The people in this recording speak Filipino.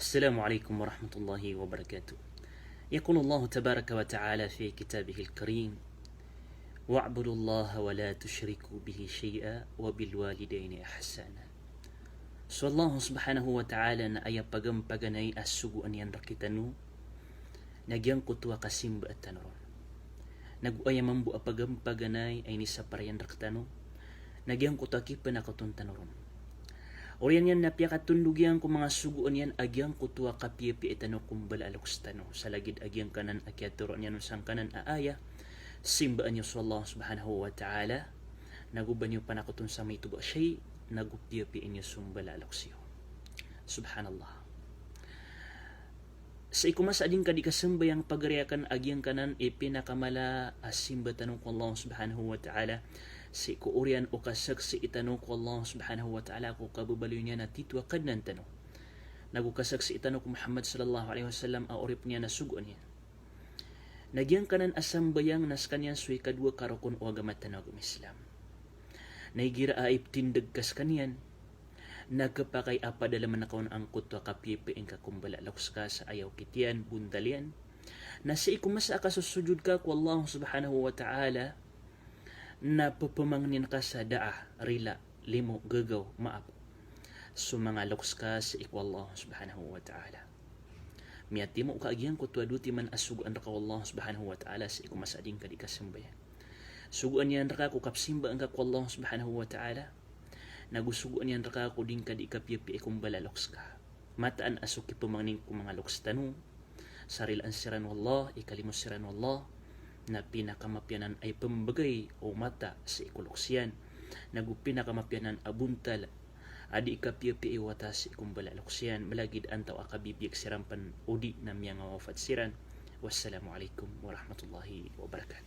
السلام عليكم ورحمة الله وبركاته. يقول الله تبارك وتعالى في كتابه الكريم: واعبدوا الله ولا تشركوا به شيئا وبالوالدين إحسانا. So Allah subhanahu wa ta'ala na ayapagam-paganay asugu aniyan rakitanu nagyang kutua kasimba at tanoron. Nag-ayamambu apagam-paganay ay nisa parayan rakitanu nagyang kutaki panakatun tanoron. Orian yan napya katundugyan ko mga suguan yan agyang kutua kapiyepi etano kumbala alokstano sa lagid agyang kanan akyaturon yan sang kanan aaya simbaan niyo sa Allah subhanahu wa ta'ala naguban niyo panakatun sa may tuba siya'y nagupiyepi inyo sumbala aloksiyo. Subhanallah. Sa ikumasa ading kadi kasambayang pagariakan agyang kanan ipinakamala asimba tanong ko Allah subhanahu wa ta'ala si kuurian o kasaksi itanong ko Allah subhanahu wa ta'ala ko kababaliw niya na titwa kadnan tanong nagukasaksi itanong ko Muhammad sallallahu alaihi wasallam a orip niya na suguan niya nagyang kanan asambayang nas kanyan suy kadwa karokon o agamat tanong Islam naigira aip tindag kas kanyan nagkapakay apadalaman na kaon ang kutwa kapipi ang kakumbala loks ka sa ayaw kitian bundalian na sa ikumasa akasusujud ka ko Allah subhanahu wa ta'ala na papamangnin ka sa daa, rila, limo, gagaw, maap. So mga loks ka sa ikwa Allah subhanahu wa ta'ala. Miyati mo kaagyang kutwa duti man asuguan raka Allah subhanahu wa ta'ala sa ikumasading kadikasambayan. Suguan yan raka ko kapsimba ang kakwa Allah subhanahu wa ta'ala. Nagusuguan yan raka ko din kadikapyapi ikumbala loks ka. Mataan asuki pamangnin ko mga loks tanong. Saril ansiran wallah, ikalimos siran wallah. Na pinakamapyanan ay pambagay o mata sa ikuluksyan. Pinakakamapyanan abuntal adi ikapyapi iwatas ikumbala luksyan. Malagid antaw akabibiyag sirampan udi na miyang mawafat siran. Wassalamualaikum warahmatullahi wabarakatuh.